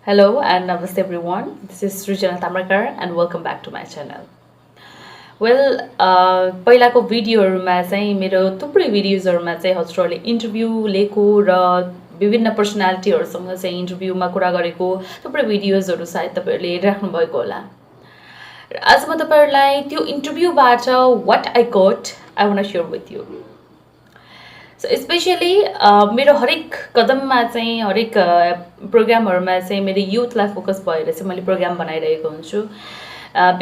Hello and namaste everyone. This is Srijana Tamarkar and welcome back to my channel. पहिलाको भिडियोहरुमा चाहिँ मेरो थुप्रै भिडियोजहरुमा चाहिँ हजुरहरुले इन्टरभ्यु लिएको र विभिन्न पर्सनालिटीहरुसँग चाहिँ इन्टरभ्युमा कुरा गरेको थुप्रै भिडियोजहरु सायद तपाईहरुले हेरिराख्नु भएको होला। आज म तपाईहरुलाई त्यो इन्टरभ्युबाट what I got I want to share with you. So especially मेरो हरेक कदममा चाहिँ हरेक प्रोग्रामहरुमा चाहिँ मेरो युथलाई फोकस भएर चाहिँ मैले प्रोग्राम बनाइरहेको हुन्छु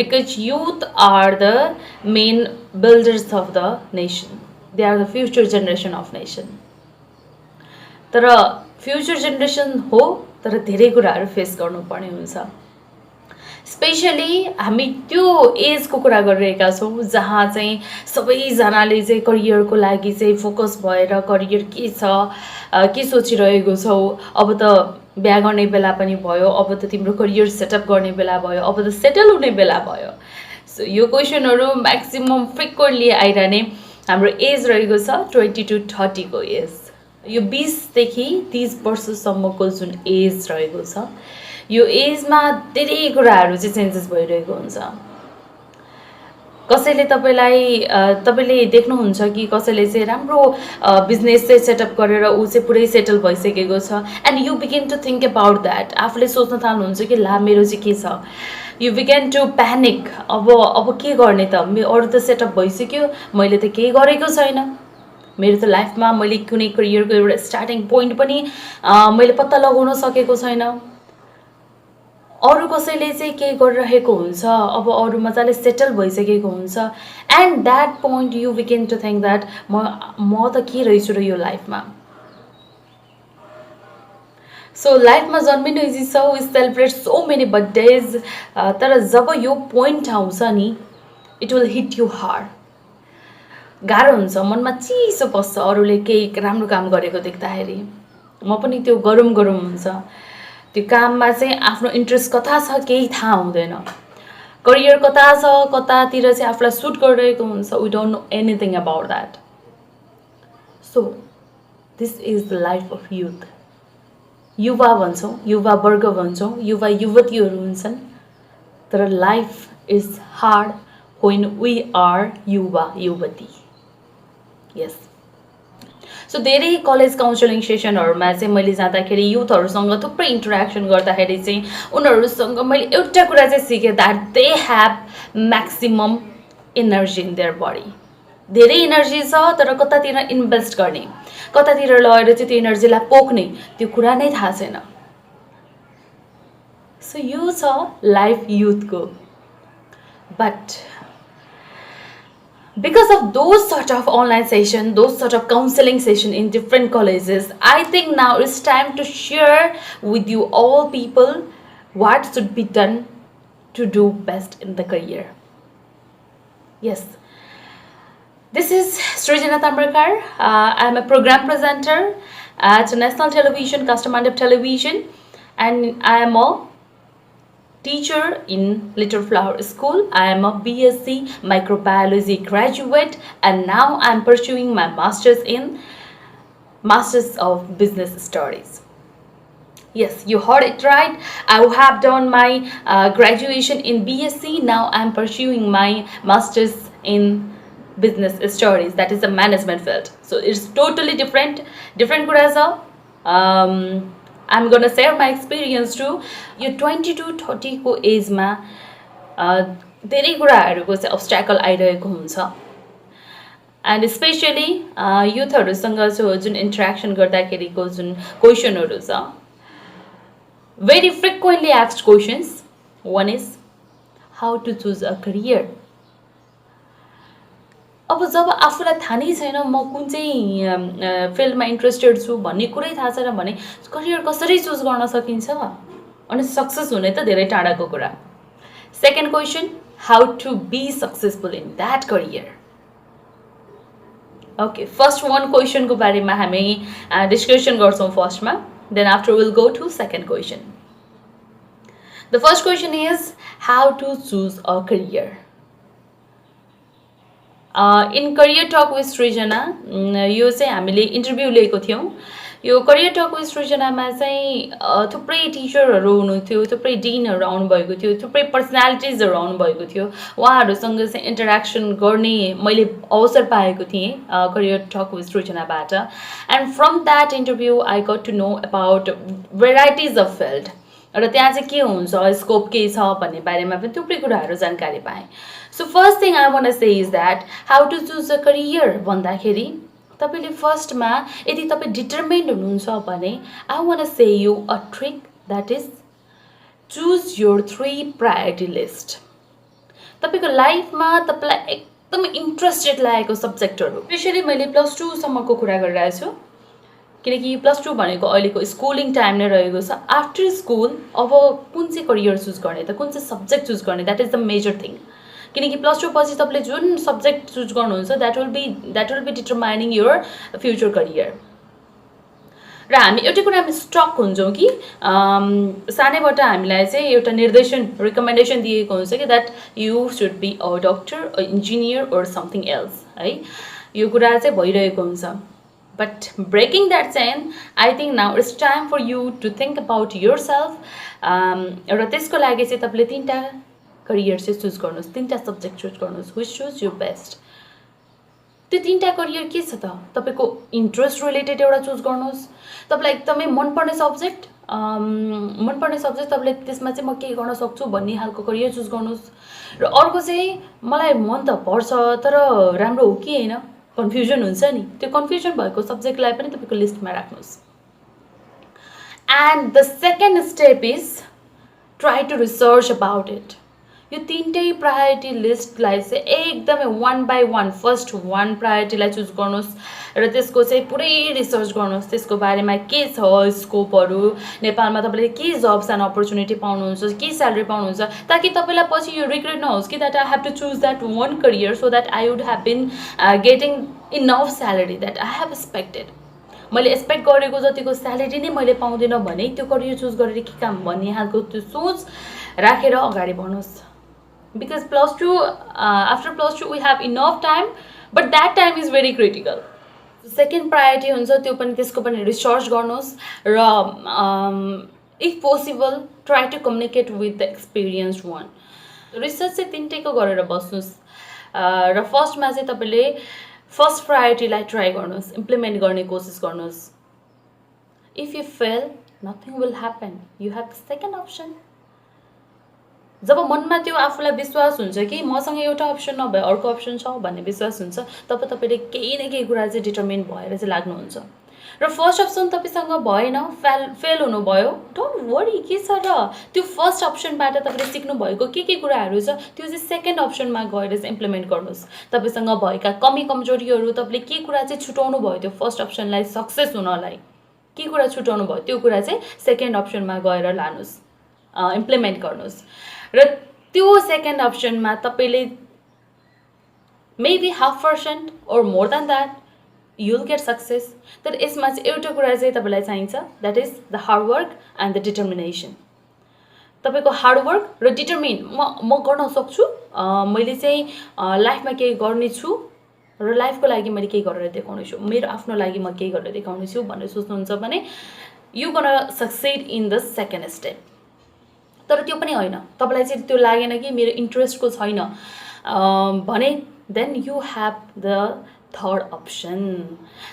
because youth are the main builders of the nation. They are the future generation of nation. तर फ्युचर जेनेरेसन हो तर धेरै कुराहरु फेस गर्नुपर्ने हुन्छ। स्पेशली हामी त्यो एजको कुरा गरिरहेका छौं जहाँ चाहिँ सबैजनाले चाहिँ करियरको लागि चाहिँ फोकस भएर करियर के छ के सोचिरहेको छौ, अब त बिहा गर्ने बेला पनि भयो, अब त तिम्रो करियर सेटअप गर्ने बेला भयो, अब त सेटल हुने बेला भयो। सो यो क्वेशनहरु म्याक्सिमम फ्रिक्वेन्टली आइरहने हाम्रो एज रहेको छ 20 to 30 को एज। यो 20 देखि 30 वर्षसम्मको जुन एज रहेको छ यो एजमा धेरै कुराहरु चाहिँ चेन्जेस भइरहेको हुन्छ। कसैले तपाईले देख्नुहुन्छ कि कसैले चाहिँ राम्रो बिजनेस चाहिँ सेटअप गरेर उ चाहिँ पुरै सेटल भइसकेको छ and you begin to think about that. आफूले सोच्न थाल्नुहुन्छ कि ला मेरो चाहिँ के छ, यु बिगिन टु प्यानिक। अब के गर्ने त, अरु त सेटअप भइसक्यो, मैले त केही गरेको छैन, मेरो त लाइफमा मैले कुनै करियरको एउटा स्टार्टिङ पोइन्ट पनि मैले पत्ता लगाउन सकेको छैन। अरु कसैले चाहिँ के गरिरहेको हुन्छ, अब अरु मजाले सेटल भइसकेको हुन्छ and that point you begin to think that म त के रहेछु र यो लाइफमा। सो लाइफमा जन्मिनु इजी छ, we celebrate so many birthdays, तर जब यो पोइन्ट आउँछ नि it will hit you hard. गाह्रो हुन्छ, मनमा चिसो पस्छ अरूले केही राम्रो काम गरेको देख्दाखेरि। म पनि त्यो गरम हुन्छ, त्यो काममा चाहिँ आफ्नो इन्ट्रेस्ट कता छ केही थाहा हुँदैन, करियर कता छ कतातिर चाहिँ आफुलाई सुट गरिरहेको हुन्छ, we don't know anything about that. So this is the life of youth. युवा भन्छौं, युवा वर्ग भन्छौं, युवा युवतीहरू हुन्छन्, तर life is hard when we are युवा युवती। यस। सो धेरै कलेज काउन्सिलिङ सेसनहरुमा चाहिँ मैले जाँदाखेरि युथहरुसँग थुप्रै इन्टरेक्सन गर्दाखेरि चाहिँ उनीहरुसँग मैले एउटा कुरा चाहिँ सिके that they have maximum energy in their body. धेरै एनर्जी छ तर कतातिर इन्भेस्ट गर्ने, कतातिर लगेर चाहिँ त्यो एनर्जीलाई पोक्ने त्यो कुरा नै थाहा छैन। सो यो छ लाइफ युथको। But because of those sort of online session, those sort of counseling session in different colleges, I think now it's time to share with you all people what should be done to do best in the career. Yes, this is Srijana Tamarkar. I am a program presenter at National Television, Custom Television, and I am a teacher in Little Flower School. I am a BSc Microbiology graduate and now I am pursuing my Masters of Business Studies. Yes, you heard it right. I have done my graduation in BSc. Now I am pursuing my Masters in Business Studies. That is the management field. So it's totally different कुरा छ। I'm gonna share my experience too. यो 20 to 30 को एजमा धेरै कुराहरुको चाहिँ obstacle आइरहेको हुन्छ and specially युथहरुसँग जुन इन्टरेक्सन गर्दाखेरिको जुन क्वेशनहरु छ, very frequently asked questions. One is how to choose a career. अब जब आफूलाई थाहा नै छैन म कुन चाहिँ फिल्डमा इन्ट्रेस्टेड छु भन्ने कुरै थाहा छैन भने करियर कसरी चुज गर्न सकिन्छ अनि सक्सेस हुने त धेरै टाढाको कुरा। Second question, how to be successful in that career. Okay, first one question को बारेमा हामी डिस्कसन गर्छौं फर्स्टमा, then after will go to second question. The first question is how to choose a career. In career talk with Srijana यो चाहिँ हामीले interview लिएको थियौं। यो करियर टक विथ सृजनामा चाहिँ थुप्रै टिचरहरू हुनुहुन्थ्यो, थुप्रै डिनहरू आउनुभएको थियो, थुप्रै पर्सनालिटिजहरू आउनुभएको थियो। उहाँहरूसँग चाहिँ इन्टरेक्सन गर्ने मैले अवसर पाएको थिएँ करियर टक विथ सृजनाबाट। And from that interview I got to know about varieties of field, र त्यहाँ चाहिँ के हुन्छ, स्कोप के छ भन्ने बारेमा पनि थुप्रै कुराहरू जानकारी पाएँ। So first thing I want to say is that how to choose a career भन्दाखेरि तपाईँले फर्स्टमा यदि तपाईँ डिटर्मिन्ड हुनुहुन्छ भने I want to say you a trick that is choose your 3 priority list. तपाईँको लाइफमा तपाईँलाई एकदमै इन्ट्रेस्टेड लागेको सब्जेक्टहरू, स्पेसली मैले +2 सम्मको कुरा गरिरहेको छु किनकि +2 भनेको अहिलेको स्कुलिङ टाइम नै रहेको छ। आफ्टर स्कुल अब कुन चाहिँ करियर चुज गर्ने त, कुन चाहिँ सब्जेक्ट चुज गर्ने, that is the major thing. किनकि +2 पछि तपाईँले जुन सब्जेक्ट चुज गर्नुहुन्छ that will be determining your future career. र हामी एउटै कुरामा स्टक हुन्छौँ कि सानैबाट हामीलाई चाहिँ एउटा निर्देशन रिकमेन्डेसन दिएको हुन्छ कि that you should be a doctor, a engineer or something else है, यो कुरा चाहिँ भइरहेको हुन्छ। But breaking that chain I think now it's time for you to think about yourself. र त्यसको लागि चाहिँ तपाईँले 3टा करियर चाहिँ चुज गर्नुहोस्, 3टा सब्जेक्ट चुज गर्नुहोस्, विच चुज यु बेस्ट। त्यो 3टा करियर के छ त, तपाईँको इन्ट्रेस्ट रिलेटेड एउटा चुज गर्नुहोस्, तपाईँलाई एकदमै मनपर्ने सब्जेक्ट तपाईँले त्यसमा चाहिँ म के गर्न सक्छु भन्ने खालको करियर चुज गर्नुहोस्। र अर्को चाहिँ मलाई मन त पर्छ तर राम्रो हो कि होइन, कन्फ्युजन हुन्छ नि, त्यो कन्फ्युजन भएको सब्जेक्टलाई पनि तपाईँको लिस्टमा राख्नुहोस्। And the second step is try to research about it. यो 3टै प्रायोरिटी लिस्टलाई चाहिँ एकदमै 1 by 1 फर्स्ट 1 प्रायोरिटीलाई चुज गर्नुहोस् र त्यसको चाहिँ पुरै रिसर्च गर्नुहोस्, त्यसको बारेमा के छ स्कोपहरू, नेपालमा तपाईँले के जब्स एन्ड अपर्च्युनिटी पाउनुहुन्छ, के स्यालेरी पाउनुहुन्छ, ताकि तपाईँलाई पछि यो रिग्रेट नहोस् कि that I have to choose that 1 career so that I would have been getting enough salary that I have expected. मैले एक्सपेक्ट गरेको जतिको स्यालेरी नै मैले पाउँदिनँ भने त्यो करियर चुज गरेर के काम भन्ने खालको त्यो सोच राखेर अगाडि बढ्नुहोस्। Because after +2 we have enough time, but that time is very critical. Second priority हुन्छ त्यो पनि, त्यसको पनि रिसर्च गर्नुहोस् र if possible try to communicate with the experienced one. Research चाहिँ 3टैको गरेर बस्नुहोस् र फर्स्टमा चाहिँ तपाईँले फर्स्ट प्रायोरिटीलाई ट्राई गर्नुहोस्, इम्प्लिमेन्ट गर्ने कोसिस गर्नुहोस्। If you fail nothing will happen, you have the second option. जब मनमा त्यो आफूलाई विश्वास हुन्छ कि मसँग एउटा अप्सन नभए अर्को अप्सन छ भन्ने विश्वास हुन्छ, तब तपाईँले केही न केही कुरा चाहिँ डिटर्मिन भएर चाहिँ लाग्नुहुन्छ। र फर्स्ट अप्सन तपाईँसँग भएन, फेल हुनुभयो, डोन्ट वरी, के छ र त्यो फर्स्ट अप्सनबाट तपाईँले सिक्नुभएको के कुराहरू छ त्यो चाहिँ सेकेन्ड अप्सनमा गएर चाहिँ इम्प्लिमेन्ट गर्नुहोस्। तपाईँसँग भएका कमी कमजोरीहरू, तपाईँले के कुरा चाहिँ छुटाउनु भयो त्यो फर्स्ट अप्सनलाई सक्सेस हुनलाई, के कुरा छुटाउनु भयो त्यो कुरा चाहिँ सेकेन्ड अप्सनमा गएर लानुहोस्, इम्प्लिमेन्ट गर्नुहोस्। र त्यो सेकेन्ड अप्सनमा तपाईँले maybe 0.5% or more than that you will get success. तर यसमा चाहिँ एउटा कुरा चाहिँ तपाईँलाई चाहिन्छ, that is the hard work and the determination. तपाईँको हार्ड वर्क र डिटर्मिन, म गर्न सक्छु, मैले चाहिँ लाइफमा केही गर्नेछु र लाइफको लागि मैले केही गरेर देखाउने छु, मेरो आफ्नो लागि म केही गरेर देखाउने छु भनेर सोच्नुहुन्छ भने you gonna succeed in the second step. तर त्यो पनि होइन, तपाईँलाई चाहिँ त्यो लागेन कि मेरो इन्ट्रेस्टको छैन भने then you have the third option.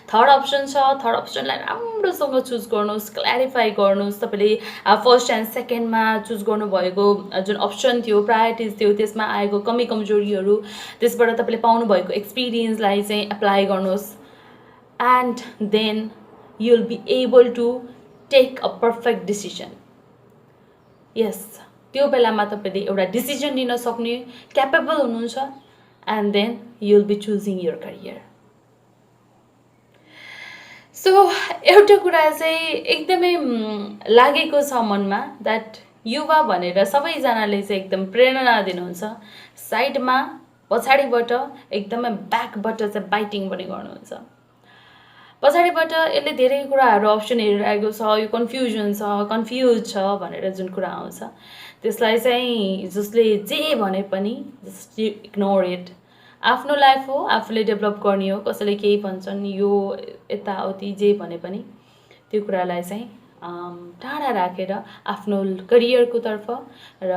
Third option छ, थर्ड अप्सनलाई राम्रोसँग चुज गर्नुहोस्, क्ल्यारिफाई गर्नुहोस्। तपाईँले फर्स्ट एन्ड सेकेन्डमा चुज गर्नुभएको जुन अप्सन थियो, प्रायोरिटिज थियो, त्यसमा आएको कमी कमजोरीहरू, त्यसबाट तपाईँले पाउनुभएको एक्सपिरियन्सलाई चाहिँ एप्लाई गर्नुहोस् and then you will be able to take a perfect decision. Yes, त्यो बेलामा तपाईँले एउटा डिसिजन लिन सक्ने क्यापेबल हुनुहुन्छ and then you will be choosing your career. So एउटा कुरा चाहिँ एकदमै लागेको छ मनमा, द्याट युवा भनेर सबैजनाले चाहिँ एकदम प्रेरणा दिनुहुन्छ, साइडमा पछाडिबाट एकदमै ब्याकबाट चाहिँ बाइटिङ पनि गर्नुहुन्छ। पछाडिबाट यसले धेरै कुराहरू अप्सन हेरिरहेको छ, यो कन्फ्युज छ भनेर जुन कुरा आउँछ त्यसलाई चाहिँ जसले जे भने पनि जस्ट इग्नोर इट। आफ्नो लाइफ हो, आफूले डेभलप गर्ने हो, कसैले केही भन्छन् यो यताउति जे भने पनि त्यो कुरालाई चाहिँ टाढा राखेर आफ्नो करियरको तर्फ र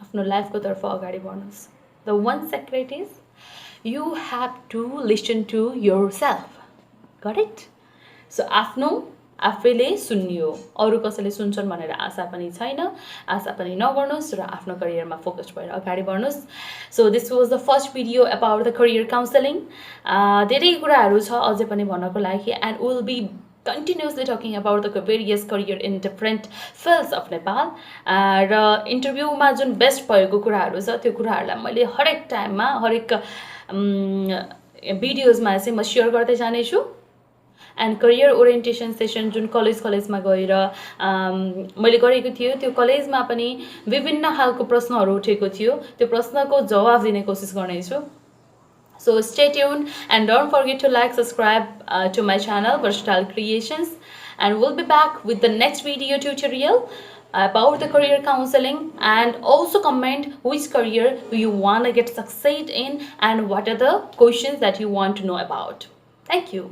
आफ्नो लाइफको तर्फ अगाडि बढ्नुहोस्. The one secret is you have to listen to yourself. Got it? So आफ्नो आफैले सुन्नियो, अरू कसैले सुन्छन् भनेर आशा पनि छैन. आशा पनि नगर्नुहोस् र आफ्नो करियरमा फोकस भएर अगाडि बढ्नुहोस्. So this was the first video about the career counselling. धेरै कुराहरू छ अझै पनि भन्नको लागि, and will be continuously talking about the various career in different fields of Nepal. र इन्टरभ्यूमा जुन बेस्ट भएको कुराहरू छ त्यो कुराहरूलाई मैले हरेक टाइममा हरेक भिडियोजमा चाहिँ म सेयर गर्दै जानेछु. एन्ड करियर ओरिएन्टेसन सेसन जुन कलेजमा गएर मैले गरेको थियो, त्यो कलेजमा पनि विभिन्न खालको प्रश्नहरू उठेको थियो. त्यो प्रश्नको जवाब दिने कोसिस गर्नेछु. So stay tuned and don't forget to like, subscribe to my channel Versatile Creations, and we'll be back with the next video tutorial about the career counseling. And also comment which career you want to get succeed in and what are the questions that you want to know about. Thank you.